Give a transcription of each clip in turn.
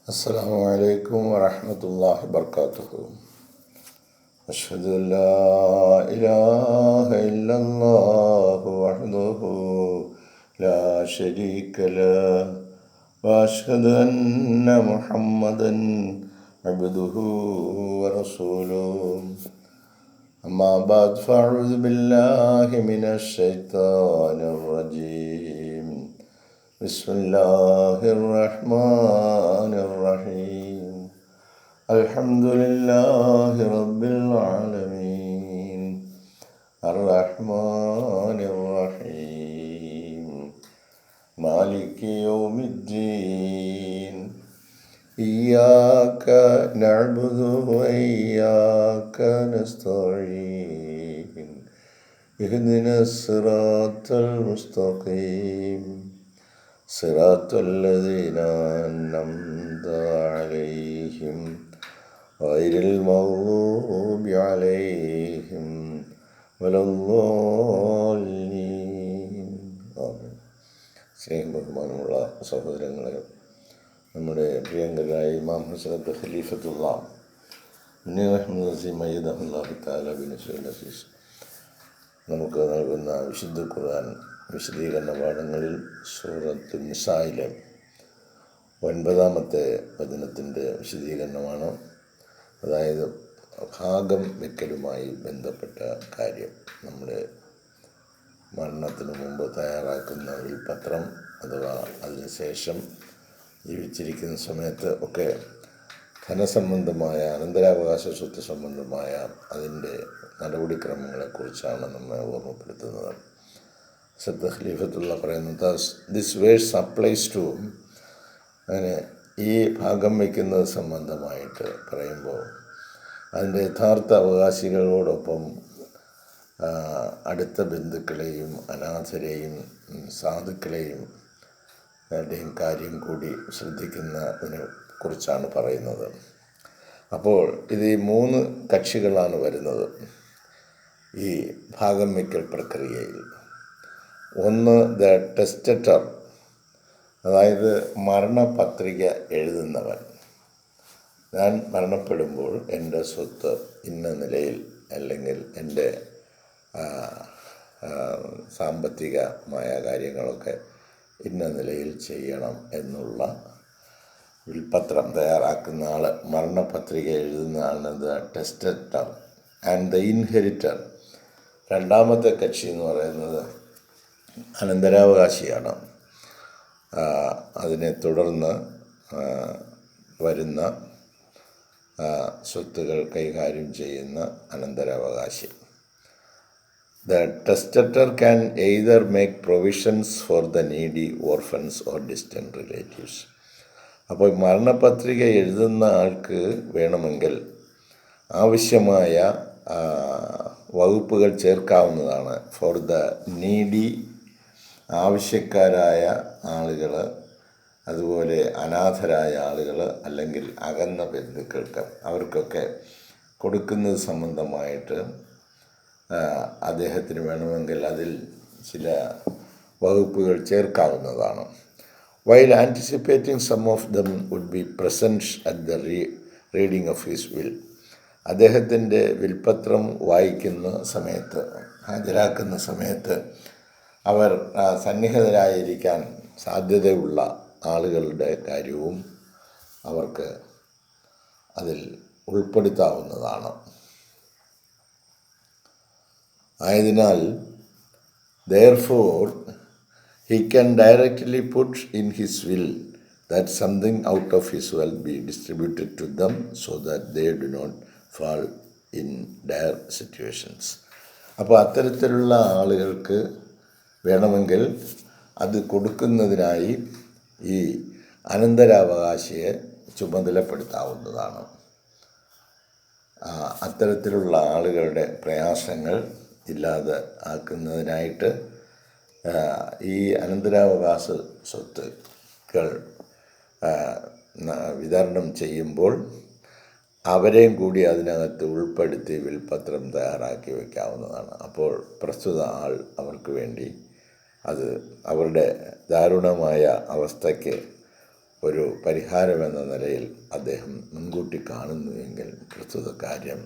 السلام عليكم ورحمة الله وبركاته. أشهد أن لا إله إلا الله وحده لا شريك له وأشهد أن محمدا عبده ورسوله. أما بعد فأعوذ بالله من الشيطان الرجيم. بسم الله الرحمن الرحيم. الحمد لله رب العالمين الرحمن الرحيم مالك يوم الدين. إياك نعبد وإياك نستعين. اهدنا الصراط المستقيم صراط الذين أنعمت عليهم غير المغضوب عليهم ولا الضالين. ആമീൻ. സ്നേഹം ബഹുമാനമുള്ള സഹോദരങ്ങളെ, നമ്മുടെ പ്രിയങ്കരായ ഇമാം ഹസ്രത്ത് ഖലീഫത്തുള്ള മുനീർ അഹ്മദ് നസീം അയ്യദഹുല്ലാഹു തആല ബിൻ നസ്റുൽ അസീസ് നമുക്ക് നൽകുന്ന വിശുദ്ധ ഖുർആൻ വിശദീകരണ പാഠങ്ങളിൽ സൂറത്ത് നിസായിലെ 9-ാമത്തെ വചനത്തിൻ്റെ വിശദീകരണമാണ്. അതായത് ഭാഗം വെക്കലുമായി ബന്ധപ്പെട്ട കാര്യം. നമ്മുടെ മരണത്തിന് മുമ്പ് തയ്യാറാക്കുന്ന വിൽപത്രം അഥവാ അതിനുശേഷം ജീവിച്ചിരിക്കുന്ന സമയത്ത് ഒക്കെ ധനസംബന്ധമായ അനന്തരാവകാശ സ്വത്ത് സംബന്ധമായ അതിൻ്റെ നടപടിക്രമങ്ങളെക്കുറിച്ചാണ് നമ്മെ ഓർമ്മപ്പെടുത്തുന്നത്. സദ് ഖലീഫത്തുള്ള പറയുന്നത് ദിസ് വേഴ്സ് അപ്ലൈസ് ടു, അങ്ങനെ ഈ ഭാഗം വയ്ക്കുന്നത് സംബന്ധമായിട്ട് പറയുമ്പോൾ അതിൻ്റെ യഥാർത്ഥ അവകാശികളോടൊപ്പം അടുത്ത ബന്ധുക്കളെയും അനാഥരെയും സാധുക്കളെയും കാര്യം കൂടി ശ്രദ്ധിക്കുന്നതിനെ കുറിച്ചാണ് പറയുന്നത്. അപ്പോൾ ഇത് ഈ 3 കക്ഷികളാണ് വരുന്നത് ഈ ഭാഗം വയ്ക്കൽ പ്രക്രിയയിൽ. ഒന്ന് ദ ടെസ്റ്ററ്റർ, അതായത് മരണപത്രിക എഴുതുന്നവൻ. ഞാൻ മരണപ്പെടുമ്പോൾ എൻ്റെ സ്വത്ത് ഇന്ന നിലയിൽ അല്ലെങ്കിൽ എൻ്റെ സാമ്പത്തികമായ കാര്യങ്ങളൊക്കെ ഇന്ന നിലയിൽ ചെയ്യണം എന്നുള്ള വിൽപത്രം തയ്യാറാക്കുന്ന ആൾ, മരണപത്രിക എഴുതുന്ന ആളാണ് ദ ടെസ്റ്ററ്റർ. ആൻഡ് ദ ഇൻഹെരിറ്റർ, രണ്ടാമത്തെ കക്ഷി എന്ന് പറയുന്നത് അനന്തരാവകാശിയാണ്. അതിനെ തുടർന്ന് വരുന്ന സ്വത്തുകൾ കൈകാര്യം ചെയ്യുന്ന അനന്തരാവകാശി. The testator can either make provisions for the needy, orphans or distant relatives. അപ്പോൾ മരണപത്രിക എഴുതുന്ന ആൾക്ക് വേണമെങ്കിൽ ആവശ്യമായ വകുപ്പുകൾ ചേർക്കാവുന്നതാണ്. ഫോർ ദ നീഡി, ആവശ്യക്കാരായ ആളുകൾ, അതുപോലെ അനാഥരായ ആളുകൾ, അല്ലെങ്കിൽ അകന്ന ബന്ധുക്കൾക്ക്, അവർക്കൊക്കെ കൊടുക്കുന്നത് സംബന്ധമായിട്ട് അദ്ദേഹത്തിന് വേണമെങ്കിൽ അതിൽ ചില വകുപ്പുകൾ ചേർക്കാവുന്നതാണ്. While anticipating some of them would be present at the reading of his will, അദ്ദേഹത്തിൻ്റെ വിൽപത്രം വായിക്കുന്ന സമയത്ത്, ഹാജരാക്കുന്ന സമയത്ത് അവർ സന്നിഹിതരായിരിക്കാൻ സാധ്യതയുള്ള ആളുകളുടെ കാര്യവും അവർക്ക് അതിൽ ഉൾപ്പെടുത്താവുന്നതാണ്. ആയതിനാൽ therefore he can directly put in his will that something out of his wealth be distributed to them so that they do not fall in dire situations. അപ്പോൾ അത്തരത്തിലുള്ള ആളുകൾക്ക് വേണമെങ്കിൽ അത് കൊടുക്കുന്നതിനായി ഈ അനന്തരാവകാശിയെ ചുമതലപ്പെടുത്താവുന്നതാണ്. അത്തരത്തിലുള്ള ആളുകളുടെ പ്രയാസങ്ങൾ ഇല്ലാതെ ആക്കുന്നതിനായിട്ട് ഈ അനന്തരാവകാശ സ്വത്തുക്കൾ വിതരണം ചെയ്യുമ്പോൾ അവരെയും കൂടി അതിനകത്ത് ഉൾപ്പെടുത്തി വിൽപത്രം തയ്യാറാക്കി വയ്ക്കാവുന്നതാണ്. അപ്പോൾ പ്രസ്തുത ആൾ അവർക്ക് വേണ്ടി അത് അവരുടെ ദാരുണമായ അവസ്ഥയ്ക്ക് ഒരു പരിഹാരമെന്ന നിലയിൽ അദ്ദേഹം മുൻകൂട്ടി കാണുന്നുവെങ്കിൽ പ്രസ്തുത കാര്യം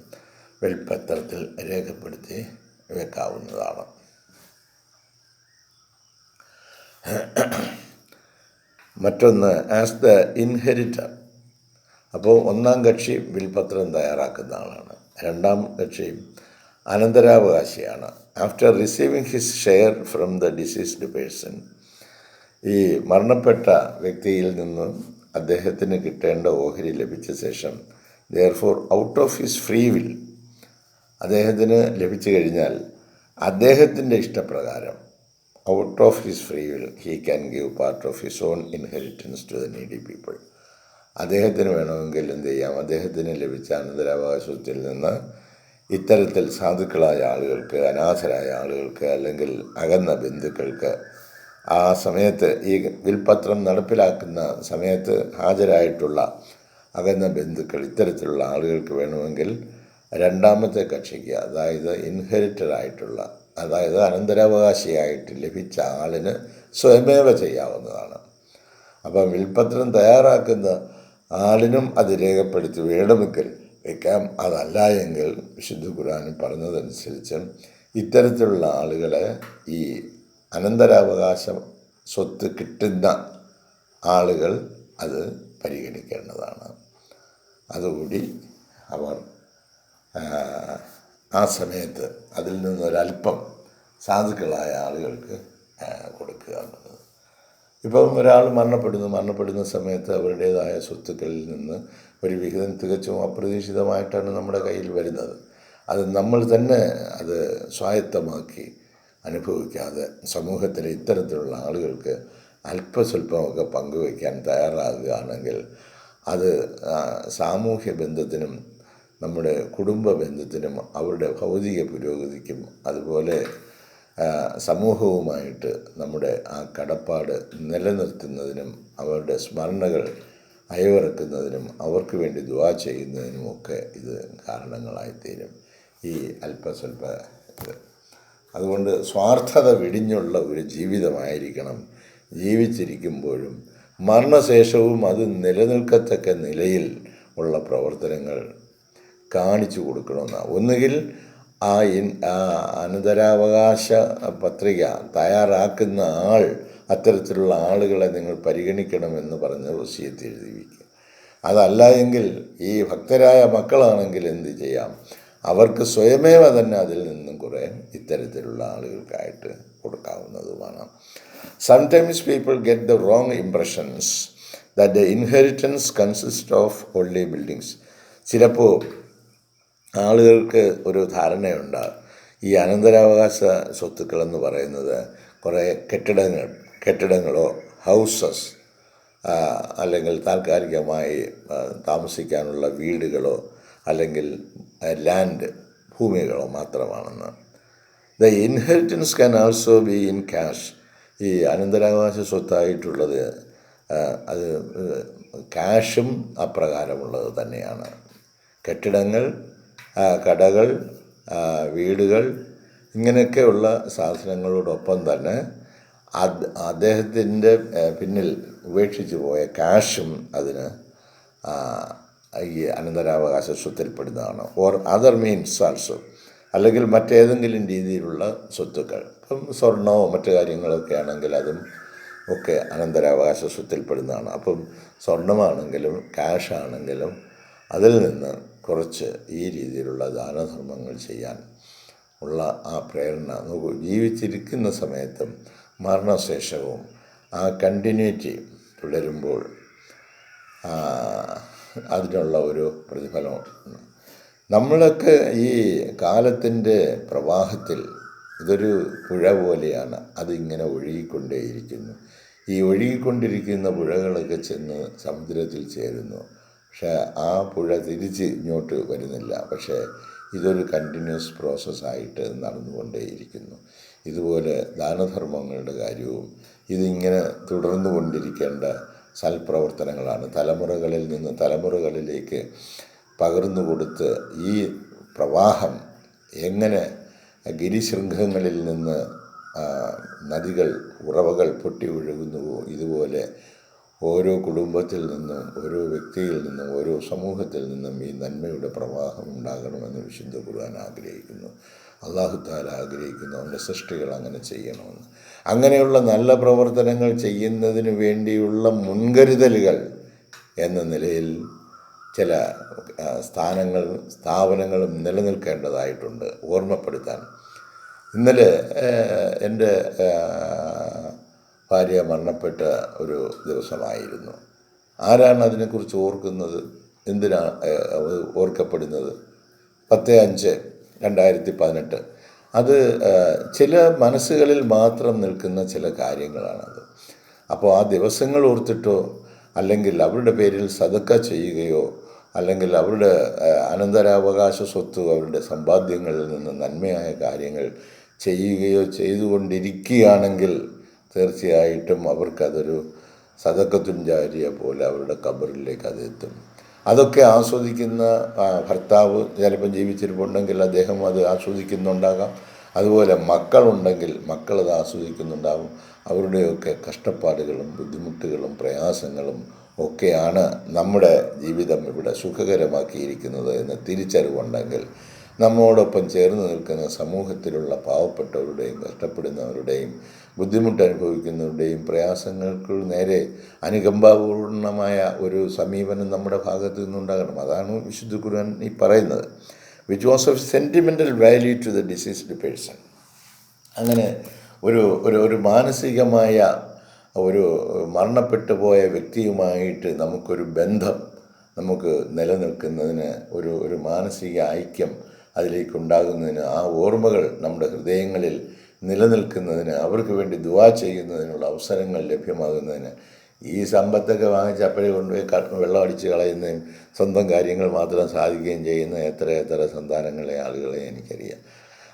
വിൽപ്പത്രത്തിൽ രേഖപ്പെടുത്തി വെക്കാവുന്നതാണ്. മറ്റൊന്ന്, ആസ് ദ ഇൻഹെരിറ്റർ. അപ്പോൾ ഒന്നാം കക്ഷി വിൽപത്രം തയ്യാറാക്കുന്ന ആളാണ്. രണ്ടാം കക്ഷി അനന്തരാവകാശിയാണ്. After receiving his share from the deceased person, ഈ മരണപ്പെട്ട വ്യക്തിയിൽ നിന്ന് അദ്ദേഹത്തിന് കിട്ടേണ്ട ഓഹരി ലഭിച്ച ശേഷം, therefore out of his free will, അദ്ദേഹത്തിന് ലഭിച്ചു കഴിഞ്ഞാൽ അദ്ദേഹത്തിൻ്റെ ഇഷ്ടപ്രകാരം out of his free will he can give part of his own inheritance to the needy people. അദ്ദേഹത്തിന് വേണമെങ്കിൽ എന്ത് ചെയ്യാം, അദ്ദേഹത്തിന് ലഭിച്ച അനന്തരാവകാശത്തിൽ നിന്ന് ഇത്തരത്തിൽ സാധുക്കളായ ആളുകൾക്ക്, അനാഥരായ ആളുകൾക്ക്, അല്ലെങ്കിൽ അകന്ന ബന്ധുക്കൾക്ക് ആ സമയത്ത് ഈ വിൽപത്രം നടപ്പിലാക്കുന്ന സമയത്ത് ഹാജരായിട്ടുള്ള അകന്ന ബന്ധുക്കൾ, ഇത്തരത്തിലുള്ള ആളുകൾക്ക് വേണമെങ്കിൽ രണ്ടാമത്തെ കക്ഷിക്ക്, അതായത് ഇൻഹെറിറ്ററായിട്ടുള്ള, അതായത് അനന്തരാവകാശിയായിട്ട് ലഭിച്ച ആളിന് സ്വയമേവ ചെയ്യാവുന്നതാണ്. അപ്പം വിൽപത്രം തയ്യാറാക്കുന്ന ആളിനും അത് രേഖപ്പെടുത്തി വേണമെങ്കിൽ വയ്ക്കാം. അതല്ല എങ്കിൽ വിശുദ്ധ ഖുർആൻ പറഞ്ഞതനുസരിച്ച് ഇത്തരത്തിലുള്ള ആളുകളെ, ഈ അനന്തരാവകാശ സ്വത്ത് കിട്ടുന്ന ആളുകൾ അത് പരിഗണിക്കേണ്ടതാണ്. അതുകൂടി അവർ ആ സമയത്ത് അതിൽ നിന്നൊരല്പം സാധുക്കളായ ആളുകൾക്ക് കൊടുക്കുക എന്നുള്ളത്. ഇപ്പം ഒരാൾ മരണപ്പെടുന്ന സമയത്ത് അവരുടേതായ സ്വത്തുക്കളിൽ നിന്ന് ഒരു വിഹിതം തികച്ചും അപ്രതീക്ഷിതമായിട്ടാണ് നമ്മുടെ കയ്യിൽ വരുന്നത്. അത് നമ്മൾ തന്നെ അത് സ്വായത്തമാക്കി അനുഭവിക്കാതെ സമൂഹത്തിലെ ഇത്തരത്തിലുള്ള ആളുകൾക്ക് അല്പസ്വല്പമൊക്കെ പങ്കുവയ്ക്കാൻ തയ്യാറാകുകയാണെങ്കിൽ അത് സാമൂഹ്യ ബന്ധത്തിനും നമ്മുടെ കുടുംബ ബന്ധത്തിനും അവരുടെ ഭൗതിക പുരോഗതിക്കും അതുപോലെ സമൂഹവുമായിട്ട് നമ്മുടെ ആ കടപ്പാട് നിലനിർത്തുന്നതിനും അവരുടെ സ്മരണകൾ അയവിറക്കുന്നതിനും അവർക്ക് വേണ്ടി ദുആ ചെയ്യുന്നതിനുമൊക്കെ ഇത് കാരണങ്ങളായിത്തീരും, ഈ അല്പസ്വല്പ ഇത്. അതുകൊണ്ട് സ്വാർത്ഥത വെടിഞ്ഞുള്ള ഒരു ജീവിതമായിരിക്കണം ജീവിച്ചിരിക്കുമ്പോഴും മരണശേഷവും അത് നിലനിൽക്കത്തക്ക നിലയിൽ ഉള്ള പ്രവർത്തനങ്ങൾ കാണിച്ചു കൊടുക്കണമെന്നാണ്. ഒന്നുകിൽ ആ അനന്തരാവകാശ പത്രിക തയ്യാറാക്കുന്ന ആൾ അത്തരത്തിലുള്ള ആളുകളെ നിങ്ങൾ പരിഗണിക്കണമെന്ന് പറഞ്ഞ് വസിയത്ത് എഴുതി വയ്ക്കുക. അതല്ല എങ്കിൽ ഈ ഭക്തരായ മക്കളാണെങ്കിൽ എന്ത് ചെയ്യാം, അവർക്ക് സ്വയമേവ തന്നെ അതിൽ നിന്നും കുറേ ഇത്തരത്തിലുള്ള ആളുകൾക്കായിട്ട് കൊടുക്കാവുന്നതുമാണ്. Sometimes people get the wrong impressions that the inheritance consist of only buildings. ചിലപ്പോൾ ആളുകൾക്ക് ഒരു ധാരണയുണ്ട്, ഈ അനന്തരാവകാശ സ്വത്തുക്കളെന്ന് പറയുന്നത് കുറേ കെട്ടിടങ്ങളോ ഹൗസസ് അല്ലെങ്കിൽ താൽക്കാലികമായി താമസിക്കാനുള്ള വീടുകളോ അല്ലെങ്കിൽ ലാൻഡ് ഭൂമികളോ മാത്രമാണെന്ന്. The inheritance can also be in cash. ഈ അനന്തരാവകാശ സ്വത്തായിട്ടുള്ളത് അത് ക്യാഷും അപ്രകാരമുള്ളത് തന്നെയാണ്. കെട്ടിടങ്ങൾ, കടകൾ, വീടുകൾ, ഇങ്ങനെയൊക്കെയുള്ള സാധനങ്ങളോടൊപ്പം തന്നെ അദ്ദേഹത്തിൻ്റെ പിന്നിൽ ഉപേക്ഷിച്ച് പോയ ക്യാഷും അതിന് ഈ അനന്തരാവകാശ സ്വത്തിൽപ്പെടുന്നതാണ്. ഓർ അതർ മീൻസ് ആൾസോ, അല്ലെങ്കിൽ മറ്റേതെങ്കിലും രീതിയിലുള്ള സ്വത്തുക്കൾ, ഇപ്പം സ്വർണമോ മറ്റു കാര്യങ്ങളൊക്കെ ആണെങ്കിൽ അതും ഒക്കെ അനന്തരാവകാശ സ്വത്തിൽപ്പെടുന്നതാണ്. അപ്പം സ്വർണമാണെങ്കിലും ക്യാഷ് ആണെങ്കിലും അതിൽ നിന്ന് കുറച്ച് ഈ രീതിയിലുള്ള ദാനധർമ്മങ്ങൾ ചെയ്യാൻ ഉള്ള ആ പ്രേരണ നോക്കൂ. ജീവിച്ചിരിക്കുന്ന സമയത്തും മരണശേഷവും ആ കണ്ടിന്യൂറ്റി തുടരുമ്പോൾ അതിനുള്ള ഒരു പ്രതിഫലം. നമ്മളൊക്കെ ഈ കാലത്തിൻ്റെ പ്രവാഹത്തിൽ ഇതൊരു പുഴ പോലെയാണ്, അതിങ്ങനെ ഒഴുകിക്കൊണ്ടേയിരിക്കുന്നു. ഈ ഒഴുകിക്കൊണ്ടിരിക്കുന്ന പുഴകളൊക്കെ ചെന്ന് സമുദ്രത്തിൽ ചേരുന്നു. പക്ഷേ ആ പുഴ തിരിച്ച് ഇങ്ങോട്ട് വരുന്നില്ല. പക്ഷേ ഇതൊരു കണ്ടിന്യൂസ് പ്രോസസ്സായിട്ട് നടന്നുകൊണ്ടേയിരിക്കുന്നു. ഇതുപോലെ ദാനധർമ്മങ്ങളുടെ കാര്യവും ഇതിങ്ങനെ തുടർന്നു കൊണ്ടിരിക്കേണ്ട സൽപ്രവർത്തനങ്ങളാണ്. തലമുറകളിൽ നിന്ന് തലമുറകളിലേക്ക് പകർന്നു കൊടുത്ത് ഈ പ്രവാഹം എങ്ങനെ ഗിരിശൃംഖങ്ങളിൽ നിന്ന് നദികൾ, ഉറവകൾ പൊട്ടി ഒഴുകുന്നുവോ ഇതുപോലെ ഓരോ കുടുംബത്തിൽ നിന്നും, ഓരോ വ്യക്തിയിൽ നിന്നും, ഓരോ സമൂഹത്തിൽ നിന്നും ഈ നന്മയുടെ പ്രവാഹം ഉണ്ടാകണമെന്ന് വിശുദ്ധ ഖുർആൻ ആഗ്രഹിക്കുന്നു. അല്ലാഹു തആല ആഗ്രഹിക്കുന്നു അവൻ്റെ സൃഷ്ടികൾ അങ്ങനെ ചെയ്യണമെന്ന്. അങ്ങനെയുള്ള നല്ല പ്രവർത്തനങ്ങൾ ചെയ്യുന്നതിന് വേണ്ടിയുള്ള മുൻകരുതലുകൾ എന്ന നിലയിൽ ചില സ്ഥാപനങ്ങളും നിലനിൽക്കേണ്ടതായിട്ടുണ്ട്. ഓർമ്മപ്പെടുത്താൻ, ഇന്നലെ എൻ്റെ ഭാര്യ മരണപ്പെട്ട ഒരു ദിവസമായിരുന്നു. ആരാണ് അതിനെക്കുറിച്ച് ഓർക്കുന്നത്? എന്തിനാണ് ഓർക്കപ്പെടുന്നത്? 10/5/2018. അത് ചില മനസ്സുകളിൽ മാത്രം നിൽക്കുന്ന ചില കാര്യങ്ങളാണത്. അപ്പോൾ ആ ദിവസങ്ങൾ ഓർത്തിട്ടോ, അല്ലെങ്കിൽ അവരുടെ പേരിൽ സദക്ക ചെയ്യുകയോ, അല്ലെങ്കിൽ അവരുടെ അനന്തരാവകാശ സ്വത്ത്, അവരുടെ സമ്പാദ്യങ്ങളിൽ നിന്ന് നന്മയായ കാര്യങ്ങൾ ചെയ്യുകയോ ചെയ്തുകൊണ്ടിരിക്കുകയാണെങ്കിൽ തീർച്ചയായിട്ടും അവർക്കതൊരു സദഖത്തുൻ ജാരിയ പോലെ അവരുടെ ഖബറിലേക്ക് അതെത്തും. അതൊക്കെ ആസ്വദിക്കുന്ന ഭർത്താവ് ചിലപ്പം ജീവിച്ചിരിപ്പുണ്ടെങ്കിൽ അദ്ദേഹം അത് ആസ്വദിക്കുന്നുണ്ടാകാം. അതുപോലെ മക്കളുണ്ടെങ്കിൽ മക്കളത് ആസ്വദിക്കുന്നുണ്ടാകും. അവരുടെയൊക്കെ കഷ്ടപ്പാടുകളും ബുദ്ധിമുട്ടുകളും പ്രയാസങ്ങളും ഒക്കെയാണ് നമ്മുടെ ജീവിതം ഇവിടെ സുഖകരമാക്കിയിരിക്കുന്നത് എന്ന് തിരിച്ചറിവുണ്ടെങ്കിൽ നമ്മോടൊപ്പം ചേർന്ന് നിൽക്കുന്ന സമൂഹത്തിലുള്ള പാവപ്പെട്ടവരുടെയും കഷ്ടപ്പെടുന്നവരുടെയും ബുദ്ധിമുട്ടനുഭവിക്കുന്നവരുടെയും പ്രയാസങ്ങൾക്ക് നേരെ അനുകമ്പാപൂർണമായ ഒരു സമീപനം നമ്മുടെ ഭാഗത്തു നിന്നുണ്ടാകണം. അതാണ് വിശുദ്ധ ഖുർആൻ ഈ പറയുന്നത്. Which was of sentimental value to the deceased person. അങ്ങനെ ഒരു മാനസികമായ ഒരു മരണപ്പെട്ടു പോയ വ്യക്തിയുമായിട്ട് നമുക്കൊരു ബന്ധം നമുക്ക് നിലനിൽക്കുന്നതിന്, ഒരു മാനസിക ഐക്യം അതിലേക്കുണ്ടാകുന്നതിന്, ആ ഓർമ്മകൾ നമ്മുടെ ഹൃദയങ്ങളിൽ നിലനിൽക്കുന്നതിന്, അവർക്ക് വേണ്ടി ദുആ ചെയ്യുന്നതിനുള്ള അവസരങ്ങൾ ലഭ്യമാകുന്നതിന്, ഈ സമ്പത്തൊക്കെ വാങ്ങിച്ച് അപ്പഴേ കൊണ്ടുപോയി വെള്ളം അടിച്ച് കളയുന്നതും സ്വന്തം കാര്യങ്ങൾ മാത്രം സാധിക്കുകയും ചെയ്യുന്ന എത്ര സന്താനങ്ങളെ, ആളുകളെ എനിക്കറിയാം.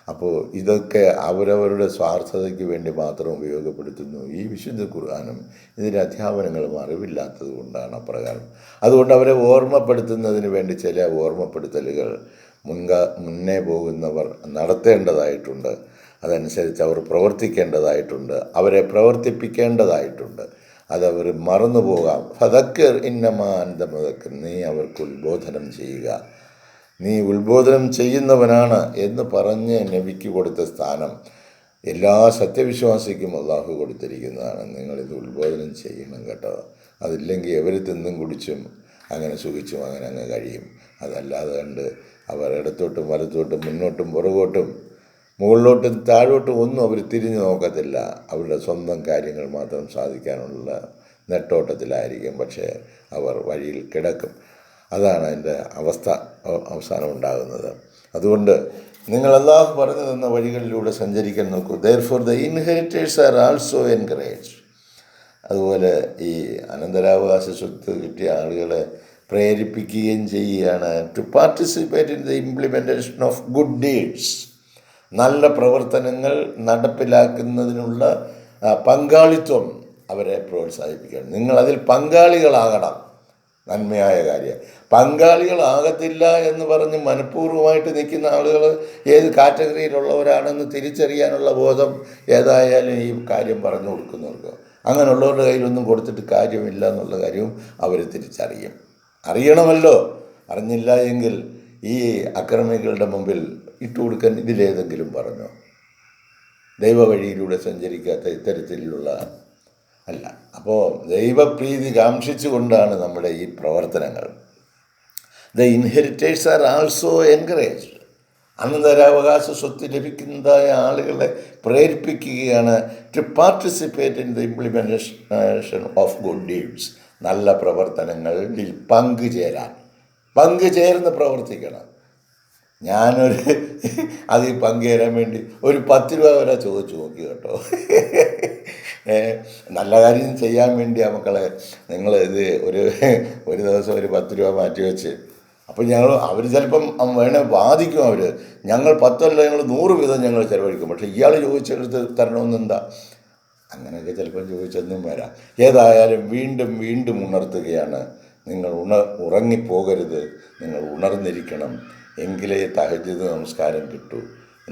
അപ്പോൾ ഇതൊക്കെ അവരവരുടെ സ്വാർത്ഥതയ്ക്ക് വേണ്ടി മാത്രം ഉപയോഗപ്പെടുത്തുന്നു. ഈ വിശുദ്ധ ഖുർആനും ഇതിൻ്റെ അധ്യാപനങ്ങളും അറിവില്ലാത്തത് കൊണ്ടാണ് അപ്രകാരം. അതുകൊണ്ട് അവരെ ഓർമ്മപ്പെടുത്തുന്നതിന് വേണ്ടി ചില ഓർമ്മപ്പെടുത്തലുകൾ മുന്നേ പോകുന്നവർ നടത്തേണ്ടതായിട്ടുണ്ട്. അതനുസരിച്ച് അവർ പ്രവർത്തിക്കേണ്ടതായിട്ടുണ്ട്, അവരെ പ്രവർത്തിപ്പിക്കേണ്ടതായിട്ടുണ്ട്. അതവർ മറന്നു പോകാം. ഫദക്കർ ഇന്നമാ അൻത മുദക്കർ, നീ അവർക്ക് ഉത്ബോധനം ചെയ്യുക, നീ ഉത്ബോധനം ചെയ്യുന്നവനാണ് എന്ന് പറഞ്ഞ് നബിക്ക് കൊടുത്ത സ്ഥാനം എല്ലാ സത്യവിശ്വാസിക്കും അള്ളാഹു കൊടുത്തിരിക്കുന്നതാണ്. നിങ്ങളിത് ഉത്ബോധനം ചെയ്യണം കേട്ടോ. അതില്ലെങ്കിൽ എവർ തിന്നും കുടിച്ചും അങ്ങനെ സുഖിച്ചും അങ്ങ് കഴിയും. അതല്ലാതെ കണ്ട് അവർ ഇടത്തോട്ടും വലത്തോട്ടും മുന്നോട്ടും പുറകോട്ടും മുകളിലോട്ടും താഴോട്ടും ഒന്നും അവർ തിരിഞ്ഞു നോക്കത്തില്ല. അവരുടെ സ്വന്തം കാര്യങ്ങൾ മാത്രം സാധിക്കാനുള്ള നെട്ടോട്ടത്തിലായിരിക്കും. പക്ഷേ അവർ വഴിയിൽ കിടക്കും. അതാണ് അതിൻ്റെ അവസാനം ഉണ്ടാകുന്നത്. അതുകൊണ്ട് നിങ്ങൾ അല്ലാഹു പറഞ്ഞു തന്ന വഴികളിലൂടെ സഞ്ചരിക്കാൻ നോക്കൂ. Therefore the inheritors are also encouraged. അതുപോലെ ഈ അനന്തരാവകാശ സ്വത്ത് കിട്ടിയ ആളുകളെ പ്രേരിപ്പിക്കുകയും ചെയ്യുകയാണ്. To participate in the implementation of good deeds. നല്ല പ്രവർത്തനങ്ങൾ നടപ്പിലാക്കുന്നതിനുള്ള പങ്കാളിത്വം അവരെ പ്രോത്സാഹിപ്പിക്കണം. നിങ്ങളതിൽ പങ്കാളികളാകണം. നന്മയായ കാര്യം പങ്കാളികളാകത്തില്ല എന്ന് പറഞ്ഞ് മനഃപൂർവ്വമായിട്ട് നിൽക്കുന്ന ആളുകൾ ഏത് കാറ്റഗറിയിലുള്ളവരാണെന്ന് തിരിച്ചറിയാനുള്ള ബോധം ഏതായാലും ഈ കാര്യം പറഞ്ഞു കൊടുക്കുന്നവർക്ക്, അങ്ങനെയുള്ളവരുടെ കയ്യിലൊന്നും കൊടുത്തിട്ട് കാര്യമില്ല എന്നുള്ള കാര്യവും അവർ തിരിച്ചറിയും. അറിയണമല്ലോ. അറിഞ്ഞില്ല എങ്കിൽ ഈ അക്രമികളുടെ മുമ്പിൽ ഇട്ടുകൊടുക്കാൻ ഇതിലേതെങ്കിലും പറഞ്ഞോ? ദൈവവഴിയിലൂടെ സഞ്ചരിക്കാത്ത ഇത്തരത്തിലുള്ള അല്ല. അപ്പോൾ ദൈവപ്രീതി കാംക്ഷിച്ചുകൊണ്ടാണ് നമ്മുടെ ഈ പ്രവർത്തനങ്ങൾ. The inheritors are also encouraged. അനന്തരാവകാശ സ്വത്ത് ലഭിക്കുന്നതായ ആളുകളെ പ്രേരിപ്പിക്കുകയാണ് to participate in the implementation of good deeds. നല്ല പ്രവർത്തനങ്ങളിൽ പങ്കുചേർന്ന് പ്രവർത്തിക്കണം. അതിൽ പങ്കുചേരാൻ വേണ്ടി ഒരു 10 രൂപ വരെ ചോദിച്ചു നോക്കി കേട്ടോ. നല്ല കാര്യം ചെയ്യാൻ വേണ്ടിയാ മക്കളെ. നിങ്ങൾ ഇത് ഒരു ദിവസം ഒരു 10 രൂപ മാറ്റി വെച്ച്, അപ്പോൾ അവർ ചിലപ്പം വേണേൽ വാദിക്കും. ഞങ്ങൾ 10 അല്ല, ഞങ്ങൾ 100 വീതം ഞങ്ങൾ ചിലവഴിക്കും. പക്ഷേ ഇയാൾ ചോദിച്ചെടുത്ത് തരണമെന്നെന്താ? അങ്ങനെയൊക്കെ ചിലപ്പം ചോദിച്ചൊന്നും വരാം. ഏതായാലും വീണ്ടും ഉണർത്തുകയാണ്. നിങ്ങൾ ഉറങ്ങിപ്പോകരുത്. നിങ്ങൾ ഉണർന്നിരിക്കണം. എങ്കിലേ തഹജ്ജുദ് നമസ്കാരം കിട്ടൂ.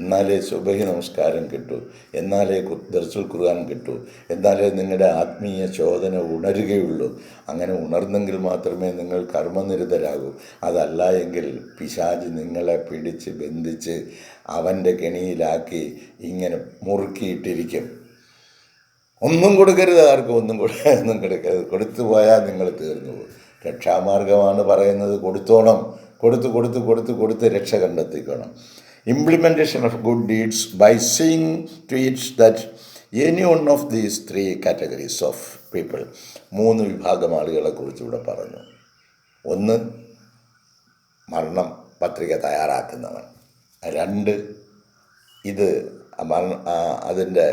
എന്നാലേ സുബഹി നമസ്കാരം കിട്ടൂ, എന്നാലേ ദർസുൽ ഖുർആൻ കിട്ടൂ, എന്നാലേ നിങ്ങളുടെ ആത്മീയ ചോദന ഉണരുകയുള്ളൂ. അങ്ങനെ ഉണർന്നെങ്കിൽ മാത്രമേ നിങ്ങൾ കർമ്മനിരതരാകൂ. അതല്ല എങ്കിൽ പിശാച് നിങ്ങളെ പിടിച്ച് ബന്ധിച്ച് അവൻ്റെ കെണിയിലാക്കി ഇങ്ങനെ മുറുക്കിയിട്ടിരിക്കും. ഒന്നും കൊടുക്കരുത്, ആർക്കും ഒന്നും കൊടുക്കരുത്. കൊടുത്തു പോയാൽ നിങ്ങൾ തീർന്നു പോകും. രക്ഷാമാർഗമാണ് പറയുന്നത്. കൊടുത്ത് രക്ഷ കണ്ടെത്തിക്കണം. Implementation of good deeds by seeing to it that any one of these three categories of people, 3 വിഭാഗം ആളുകളെ കുറിച്ച് ഇവിടെ പറഞ്ഞു. 1, മരണം പത്രിക തയ്യാറാക്കുന്നവൻ. 2, ഇത് അതിൻ്റെ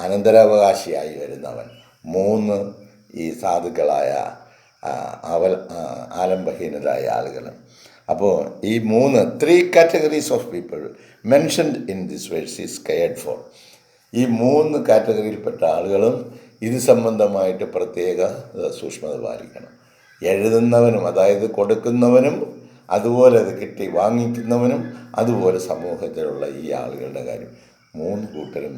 അനന്തരാവകാശിയായി വരുന്നവൻ. 3, ഈ സാധുക്കളായ ആലംബഹീനരായ ആളുകൾ. അപ്പോൾ ഈ 3 categories of people mentioned in this verse is cared for. ഈ 3 കാറ്റഗറിയിൽപ്പെട്ട ആളുകളും ഇത് സംബന്ധമായിട്ട് പ്രത്യേക സൂക്ഷ്മത പാലിക്കണം. എഴുതുന്നവനും, അതായത് കൊടുക്കുന്നവനും, അതുപോലെ അത് കിട്ടി വാങ്ങിക്കുന്നവനും, അതുപോലെ സമൂഹത്തിലുള്ള ഈ ആളുകളുടെ കാര്യം 3 കൂട്ടരും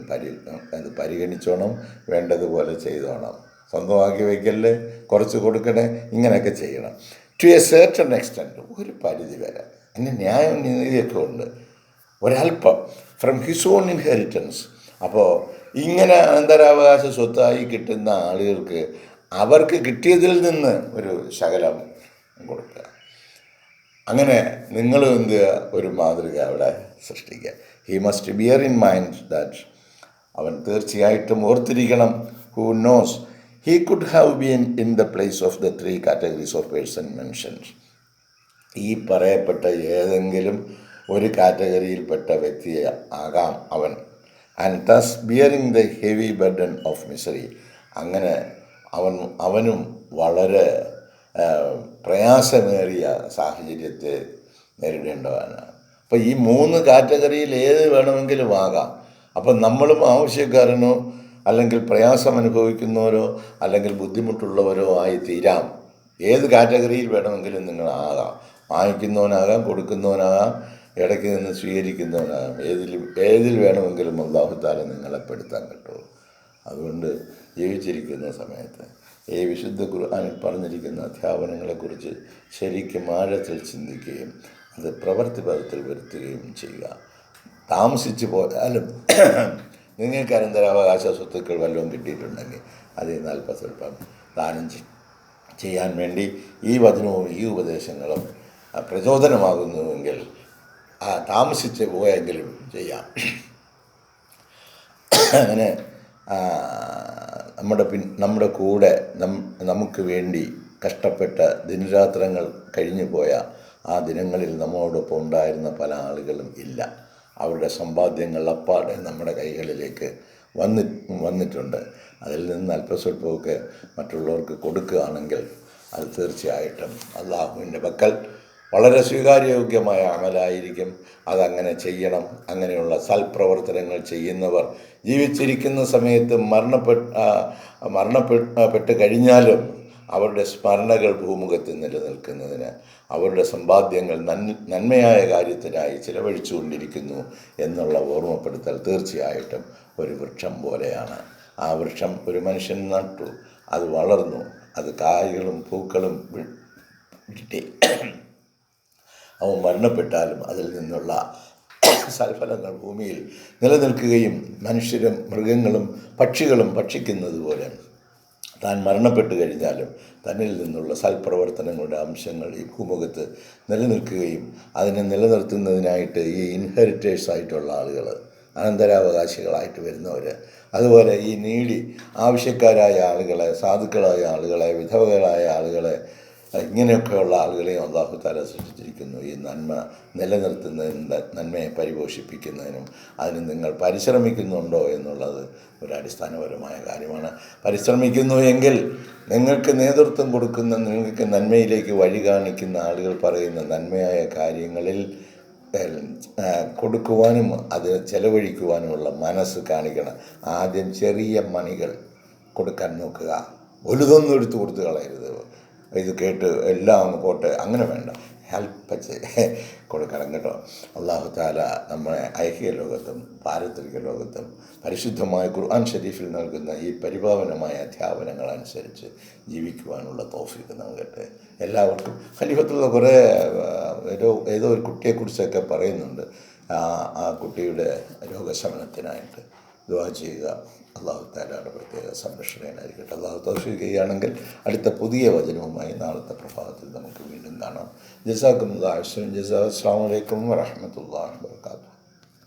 അത് പരിഗണിച്ചോണം, വേണ്ടതുപോലെ ചെയ്തോണം. സ്വന്തമാക്കി വയ്ക്കല്, കുറച്ച് കൊടുക്കണേ, ഇങ്ങനെയൊക്കെ ചെയ്യണം. ടു എ സർട്ടൺ എക്സ്റ്റെൻറ്റ്, ഒരു പരിധി വരെ. അതിന് ന്യായം നീതിയൊക്കെ ഉണ്ട്, ഒരല്പം. From his own inheritance. അപ്പോൾ ഇങ്ങനെ അനന്തരാവകാശ സ്വത്തായി കിട്ടുന്ന ആളുകൾക്ക് അവർക്ക് കിട്ടിയതിൽ നിന്ന് ഒരു ശകലം കൊടുക്കുക. അങ്ങനെ നിങ്ങളും എന്ത് ഒരു മാതൃക അവിടെ സൃഷ്ടിക്കുക. He must bear in mind that, അവൻ തീർച്ചയായിട്ടും ഓർത്തിരിക്കണം, who knows he could have been in the place of the 3 categories of person mentioned. ഈ പറയപ്പെട്ട ഏതെങ്കിലും ഒരു കാറ്റഗറിയിൽപ്പെട്ട വ്യക്തി ആകാം അവൻ. And thus bearing the heavy burden of misery. അങ്ങനെ അവനും വളരെ പ്രയാസമേറിയ സാഹചര്യത്തെ നേരിടേണ്ടവനാണ്. അപ്പോൾ ഈ 3 കാറ്റഗറിയിൽ ഏത് വേണമെങ്കിലും ആകാം. അപ്പം നമ്മളും ആവശ്യക്കാരനോ അല്ലെങ്കിൽ പ്രയാസം അനുഭവിക്കുന്നവരോ അല്ലെങ്കിൽ ബുദ്ധിമുട്ടുള്ളവരോ ആയി തീരാം. ഏത് കാറ്റഗറിയിൽ വേണമെങ്കിലും നിങ്ങൾ ആകാം. വാങ്ങിക്കുന്നവനാകാം, കൊടുക്കുന്നവനാകാം, ഇടയ്ക്ക് നിന്ന് സ്വീകരിക്കുന്നവനാകാം. ഏതിൽ വേണമെങ്കിലും അല്ലാഹു തആല നിങ്ങളെ പെടുത്താൻ കിട്ടും. അതുകൊണ്ട് ജീവിച്ചിരിക്കുന്ന സമയത്ത് ഈ വിശുദ്ധ ഖുർആനിൽ പറഞ്ഞിരിക്കുന്ന അധ്യാപനങ്ങളെക്കുറിച്ച് ശരിക്കും ആഴത്തിൽ ചിന്തിക്കുകയും അത് പ്രവൃത്തിപഥത്തിൽ വരുത്തുകയും ചെയ്യുക. താമസിച്ച് പോയാലും നിങ്ങൾക്ക് അനന്തരാവകാശ സ്വത്തുക്കൾ വല്ലതും കിട്ടിയിട്ടുണ്ടെങ്കിൽ അതിൽ നിന്ന് അല്പസ്വല്പം ദാനം ചെയ്യാൻ വേണ്ടി ഈ വചനവും ഈ ഉപദേശങ്ങളും പ്രചോദനമാകുന്നുവെങ്കിൽ താമസിച്ച് പോയെങ്കിലും ചെയ്യാം. അങ്ങനെ നമ്മുടെ കൂടെ നമുക്ക് വേണ്ടി കഷ്ടപ്പെട്ട ദിനരാത്രങ്ങൾ കഴിഞ്ഞു പോയ ആ ദിനങ്ങളിൽ നമ്മളോടൊപ്പം ഉണ്ടായിരുന്ന പല ആളുകളും ഇല്ല. അവരുടെ സമ്പാദ്യങ്ങൾ അപ്പാടെ നമ്മുടെ കൈകളിലേക്ക് വന്നിട്ടുണ്ട്. അതിൽ നിന്ന് അല്പസ്വല്പമൊക്കെ മറ്റുള്ളവർക്ക് കൊടുക്കുകയാണെങ്കിൽ അത് തീർച്ചയായിട്ടും അള്ളാഹുവിൻ്റെ പക്കൽ വളരെ സ്വീകാര്യയോഗ്യമായ അമലായിരിക്കും. അതങ്ങനെ ചെയ്യണം. അങ്ങനെയുള്ള സൽപ്രവർത്തനങ്ങൾ ചെയ്യുന്നവർ ജീവിച്ചിരിക്കുന്ന സമയത്ത് മരണപ്പെട്ട് കഴിഞ്ഞാലും അവരുടെ സ്മരണകൾ ഭൂമുഖത്ത് നിലനിൽക്കുന്നതിന് അവരുടെ സമ്പാദ്യങ്ങൾ നന്മയായ കാര്യത്തിനായി ചിലവഴിച്ചുകൊണ്ടിരിക്കുന്നു എന്നുള്ള ഓർമ്മപ്പെടുത്തൽ തീർച്ചയായിട്ടും ഒരു വൃക്ഷം പോലെയാണ്. ആ വൃക്ഷം ഒരു മനുഷ്യൻ നട്ടു, അത് വളർന്നു, അത് കായ്കളും പൂക്കളും കിട്ടി. അവൻ മരണപ്പെട്ടാലും അതിൽ നിന്നുള്ള സൽഫലങ്ങൾ ഭൂമിയിൽ നിലനിൽക്കുകയും മനുഷ്യരും മൃഗങ്ങളും പക്ഷികളും ഭക്ഷിക്കുന്നത് പോലെ താൻ മരണപ്പെട്ട് കഴിഞ്ഞാലും തന്നിൽ നിന്നുള്ള സൽപ്രവർത്തനങ്ങളുടെ അംശങ്ങൾ ഈ ഭൂമുഖത്ത് നിലനിൽക്കുകയും അതിനെ നിലനിർത്തുന്നതിനായിട്ട് ഈ ഇൻഹെറിറ്റേഴ്സായിട്ടുള്ള ആളുകൾ, അനന്തരാവകാശികളായിട്ട് വരുന്നവർ, അതുപോലെ ഈ നീടി ആവശ്യക്കാരായ ആളുകളെ, സാധുക്കളായ ആളുകളെ, വിധവകളായ ആളുകളെ, ഇങ്ങനെയൊക്കെയുള്ള ആളുകളെയും അല്ലാഹു തആല സൃഷ്ടിച്ചിരിക്കുന്നു ഈ നന്മ നിലനിർത്തുന്നതിന്, നന്മയെ പരിപോഷിപ്പിക്കുന്നതിനും. അതിന് നിങ്ങൾ പരിശ്രമിക്കുന്നുണ്ടോ എന്നുള്ളത് ഒരു അടിസ്ഥാനപരമായ കാര്യമാണ്. പരിശ്രമിക്കുന്നു എങ്കിൽ നിങ്ങൾക്ക് നേതൃത്വം കൊടുക്കുന്ന, നിങ്ങൾക്ക് നന്മയിലേക്ക് വഴി കാണിക്കുന്ന ആളുകൾ പറയുന്ന നന്മയായ കാര്യങ്ങളിൽ കൊടുക്കുവാനും അത് ചെലവഴിക്കുവാനുമുള്ള മനസ്സ് കാണിക്കണം. ആദ്യം ചെറിയ മണികൾ കൊടുക്കാൻ നോക്കുക. വലുതൊന്നും എടുത്തു കൊടുത്ത് കളയരുത്. ഇത് കേട്ട് എല്ലാം അങ്ങ് പോട്ടെ, അങ്ങനെ വേണ്ട. ഹെൽപ്പ് കൊടുക്കണം കേട്ടോ. അള്ളാഹു താല നമ്മളെ ഐഹിക ലോകത്തും പാരത്രിക ലോകത്തും പരിശുദ്ധമായ ഖുർആൻ ഷരീഫിൽ നൽകുന്ന ഈ പരിപാവനമായ അധ്യാപനങ്ങൾ അനുസരിച്ച് ജീവിക്കുവാനുള്ള തൗഫീഖ് നൽകട്ടെ എല്ലാവർക്കും. ഖലീഫത്തുള്ള കുറേ ഏതോ ഒരു കുട്ടിയെക്കുറിച്ചൊക്കെ പറയുന്നുണ്ട്. ആ കുട്ടിയുടെ രോഗശമനത്തിനായിട്ട് ദുആ ചെയ്യുക. അള്ളാഹു താലയുടെ പ്രത്യേക സംരക്ഷണയിലായിരിക്കട്ടെ. അള്ളാഹു തൗഫീഖ് ചെയ്യുകയാണെങ്കിൽ അടുത്ത പുതിയ വചനവുമായി നാളത്തെ പ്രഭാതത്തിൽ നമുക്ക് വീണ്ടും കാണാം. ജസാക്കുമുല്ലാഹ് ഖൈറൻ ജസാ. അസ്സലാമു അലൈക്കും വറഹ്മത്തുള്ളാഹി വബറകാതുഹു.